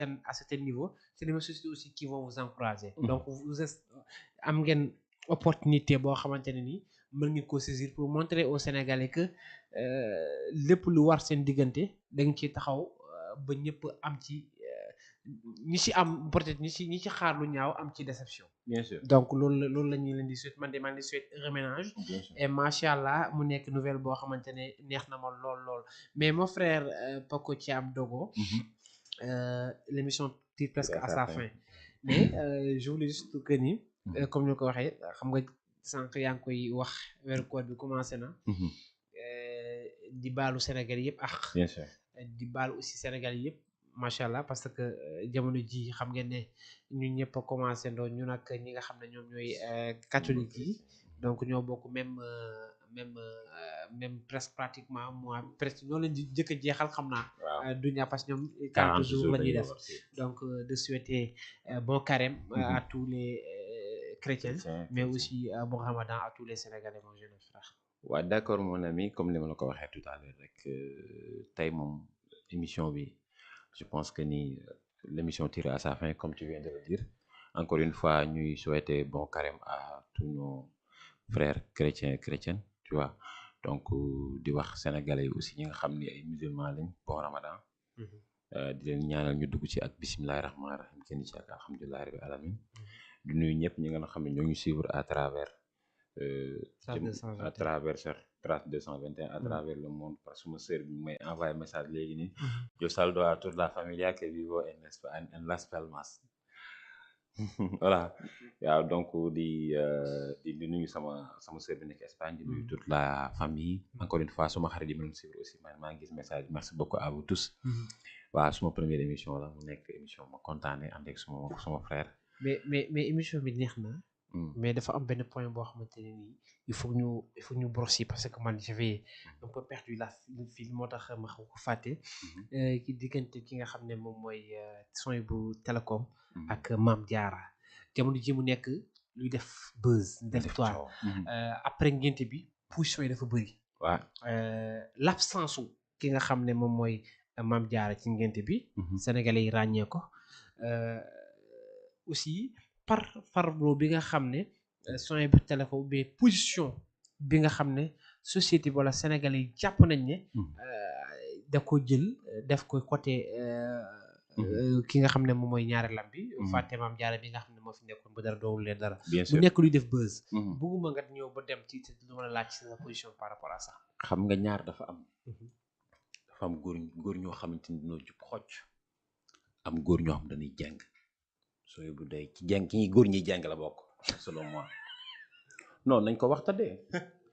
à certain niveau c'est les mêmes sociétés aussi qui vont vous encourager. Donc vous êtes am ngeen opportunité boo xamante ne ni mën ngeen ko saisir pour montrer aux Sénégalais que lépp lu war seen diggante da nga ciy taxaw ba ñëpp am ci ñi ci am peut-être ñi ci xaar lu ñaaw am ci déception. bien sûr Donc loolu la ñu leen di souhaiter man de maa ngi souhaiter heureux ménage. bien sûr Et macha allah mu nekk nouvelle boo xamante ne neex na ma lool mais mon frère Paco Thiam Dogo. L'émission tire presque à sa fin. Mais je voulais juste que ni. Comme ni ko waxee xam nga sànq yaa ngi koy wax weeru koor bi commencé na. di baalu Sénégal yëpp ak. bien sûr di baalu aussi Sénégal yëpp macha allah parce que jamono ji xam ngeen ne ñun ñëpp a commencé ndoo ñu nag ñi nga xam ne ñoom ñooy catholique yi donc ñoo bokk même presque pratiquement moi presque ñoo leen di jëkk a jeexal xam naa. du ñaa parce que ñoom 40 jours la ñuy def donc de souhaiter bon carême à tous les chrétiens mais aussi bon ramadan à tous les Sénégalais mon jeune frère. waaw d'accord mon ami comme li ma la ko waxee tout à l'heure rek tey moom émission bi je pense que ni l'émission tire à sa fin comme tu viens de le dire encore une fois ñuy souhaiter bon carême à tous nos frères chrétiennes tu vois donc di wax sénégalais yi aussi ñi nga xam ni ay musulmans lañ bon ramadan di leen ñaanal ñu dugg ci ak bismillahi rahmaani rahim kenn ci ak alhamdulillahi rabbil alamin di nuyu ñëpp ñi nga xam ne ñoo ñu suivre à travers Trace 221 à travers le monde parce que ma sœur bi may envoyé message léegi nii yo saludo a toda la familia que vivo en Las Palmas voilà waaw donc di nuyu sama sœur bi nekk Espagne di nuyu toute la famille encore une fois suma xarit yi ma leen suivre aussi man maa ngi gis message merci beaucoup à vous tous waaw suma première émission la mu nekk émission ma kontaane ànd ak suma frère mais émission bi neex na mais dafa am benn point boo xamante ne nii il faut ñu brosser parce que man j'avais un peu perdu la fil moo tax ma xaw ko fàtte ki diggante ki nga xam ne moom mooy son bu télécom ak Mame Diarra jamono ji mu nekk luy def buzz def toile après ngénte bi position yi dafa bëri waaw l'absence u ki nga xam ne moom mooy Mame Diarra ci ngénte bi sénégalais yi ràññee ko aussi par farlo bi nga xam ne son bu téléphone bi position bi nga xam ne société bi wala sénégalais yi jàpp nañ ne da ko jël def ko côté ki nga xam ne moom mooy ñaareelam bi fàtte Mame Diarra bi nga xam ne moo fi nekkoon ba dara doowul leen dara mu nekk luy def buzz bugguma nga ñëw ba dem ci lu ma la laaj ci sa position par rapport à ça xam nga ñaar dafa am góor ñoo xamante ni dañoo jub xocc am góor ñoo xam dañuy jàng sooy bu day ci jàng ki góor ñi jàng la bokk selon moi non nañ ko waxtaanee.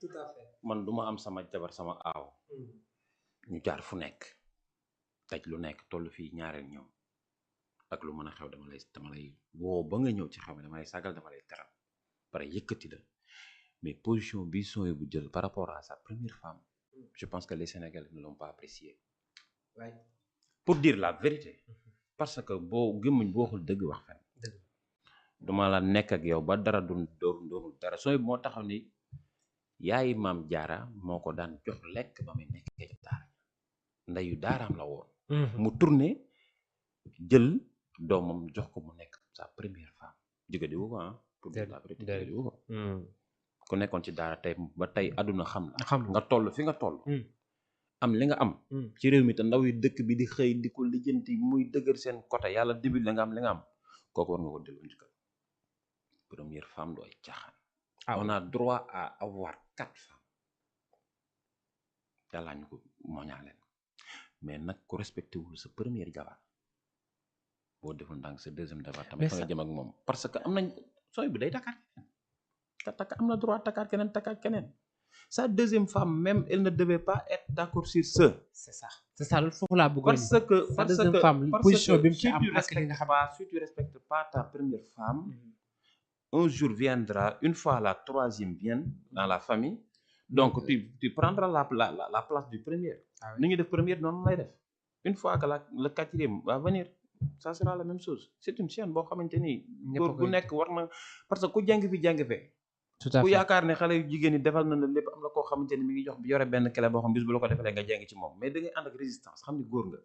tout à fait man duma am sama jabar sama aaw ñu jaar fu nekk daj lu nekk toll fii ñaareel ñëw ak lu mën a xew dama lay woo ba nga ñëw ci xew mi dama lay sagal dama lay teral pare yëkkati la mais position bi sooy bu jël par rapport à sa première femme je pense que les Sénégalais ne l'ont pas apprécié pour dire la vérité parce que boo gémmiñ boo waxul dëgg wax fen duma la nekk ak yow ba dara doonul dara sooy moo taxaw ni yaayi Mame Diarra moo ko daan jox lekk ba muy nekkee ci daara ndeyu daaraam la woon mu tourné jël doomam jox ko mu nekk sa première femme jigadiwu ko pour la vérité jigadiwu ko ku nekkoon ci daara tey ba tey àdduna xam la nga toll fi nga toll am li nga am ci réew mi te ndaw yi dëkk bi di xëy di ko lijjanti muy dëgër seen côté yàlla dibil la nga am li nga am kooku war nga ko delloo njukkal première femme dooy caaxaan on a droit à avoir 4 femmes yàllaa ñu ko mooñaaleen mais nag ko respecté wul sa première jabar boo deful ndànk sa deuxième jabar tamit fa nga jëm ak moom parce que am nañ sooy bi day takkaat am na droit takkaat keneen sa deuxième femme même elle ne devait pas être d'accord sur ce. c'est ça loolu foofu laa bëgg parce que position bi mu ci am si tu respectes pas ta première femme un jour viendra une fois la troisième vient dans la famille donc tu prendras la place du premier ni ñu def première noonu lay def une fois que le quatrième va venir ça sera la même chose c'est une chaîne boo xamante ni góor gu nekk war na parce que ku jàng fee ku yaakaar ne xale yu jigéen ñi defal na la lépp am na koo xamante ni mi ngi jox yore benn clé boo xam bis bu la ko defalee nga jàng ci moom mais da ngay ànd ak résistance xam ni góor nga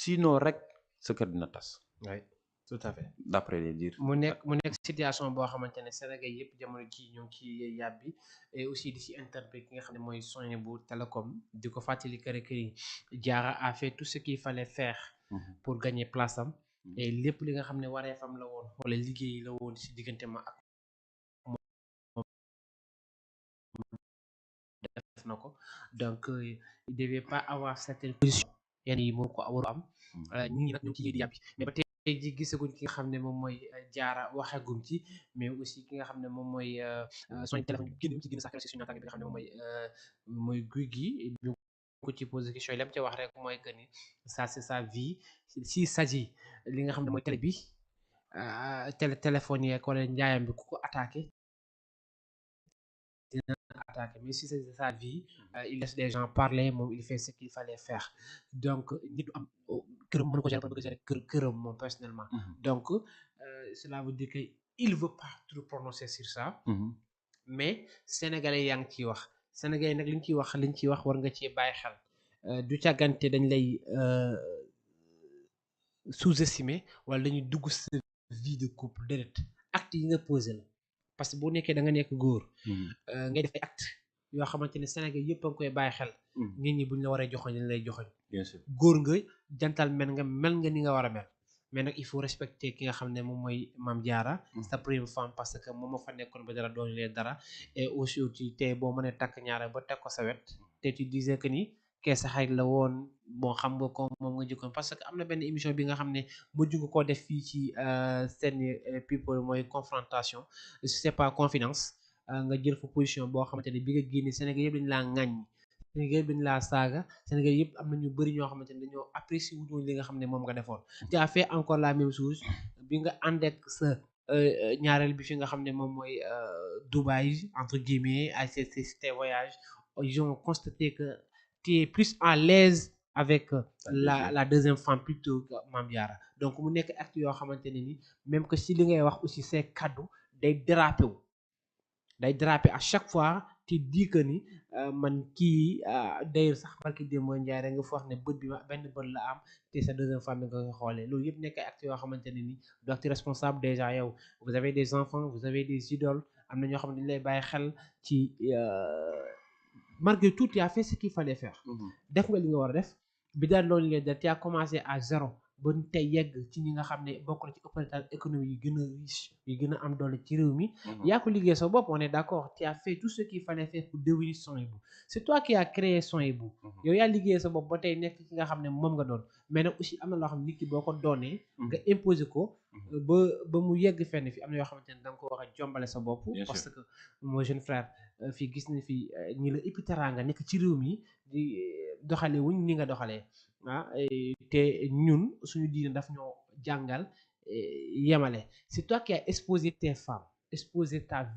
sinon rek sa kër dina tas. oui tout à fait. d'après les dires. mu nekk situation boo xamante ne Sénégal yëpp jamono ji ñu ngi ci yàbbi et aussi di ci interpellé ki nga xam ne mooy Souhaibou Télécom di ko fàttali que ni Diarra a fait tout ce qu'il fallait faire pour gagner place am et lépp li nga xam ne wareefam la woon wala liggéey la woon ci diggante ma ak def na ko donc il devait pas avoir certaines positions yenn yi moo ko waru am ñi ngi nag ñu ngi ci yéey di yàbbi mais ba tey ji gisaguñ ki nga xam ne moom mooy Diarra waxagum ci mais aussi ki nga xam ne moom mooy Souhaibou Télécom génn ci génn sax si suñu naataange bi nga xam ne moom mooy guy gi bi ko ci posé question yi lam ci wax rek mooy que ni ça c'est sa vie s'il s'agit li nga xam ne mooy télé bi téléphone yeeg wala njaayam bi ku ko attaqué dina attaqué mais si c'est sa vie il laisse les gens parler moom il fait ce qu'il fallait faire donc nit du am këram mën ko gérer bëgg gérer këram moom personnellement donc cela veut dire que il veut pas trop prononcer sur ça mais sénégalais yaa ngi ciy wax sénégalais nag liñ ciy wax war nga ci bàyyi xel du càggante dañ lay sous-estimer wala dañuy dugg sa vie de couple déedéet acte yi nga posé la parce que boo nekkee da nga nekk góor ngay def ay acte yoo xamante ne Sénégal yëpp a ngi koy bàyyi xel nit ñi buñ la waree joxoñ dañ lay joxoñ bien sûr góor nga jantal mel nga ni nga war a mel mais nag il faut respecter ki nga xam ne moom mooy Mame Diarra sa première femme parce que moom moo fa nekkoon ba dara doon leen dara et aussi tey boo mënee takk ñaare ba teg ko sa wet te tu disais que ni kee sa xarit la woon bon xam nga ko moom nga jëkkoon parce que am na benn émission bi nga xam ne mujj nga koo def fii ci seen people mooy confrontation c'est pas confidence nga jël fa position boo xamante ne bi nga génne Sénégal yëpp dañu laa ŋàññi Sénégal yëpp dañu laa saaga Sénégal yëpp am na ñu bëri ñoo xamante ne dañoo apprécier wuñu li nga xam ne moom nga defoon tu as fait encore la même chose bi nga ànd ak sa ñaareel bi fi nga xam ne moom mooy Dubaï entre guillemets ay ces voyages ils ont constaté que tu es plus à l'aise avec la deuxième femme plutôt que Mame Diarra donc mu nekk acte yoo xamante ne ni même que si li ngay wax aussi c'est kaddu day déraper à chaque fois tu dis que ni man kii d'ailleurs sax barki démb Ndiaye rek nga fa wax ne bët bi benn bët la am te sa deuxième femme nga koy xoolee loolu yëpp nekk ay acte yoo xamante ne ni doit être responsable déjà yow vous avez des enfants vous avez des idoles am na ñoo xam ne dañu lay bàyyi xel ci malgré tout tu as fait ce qu'il fallait faire def nga li nga war a def bi daal loolu leen da tu as commencé à zéro ba tey yegg ci ñi nga xam ne bokk na ci opérateur économique yi gën a riche yi gën a am doole ci réew mi yaa ko liggéey sa bopp on est d'accord tu as fait tout ce qu'il fallait faire pour devenir Souhaibou c'est toi qui as créé Souhaibou yow yaa liggéey sa bopp ba tey nekk ki nga xam ne moom nga doon mais nag aussi am na loo xam ne nit ki boo ko doonee nga imposer ko ba mu yegg fenn fi am na yoo xamante ne da nga ko wax a jombale sa bopp parce que mon jeune frère fii gis na fi ñi la ëppi teraanga nekk ci réew mi di doxalee wuñ ni nga doxalee te ñun suñu diine daf ñoo jàngal yemale c'est toi qui as exposé tes femmes exposé ta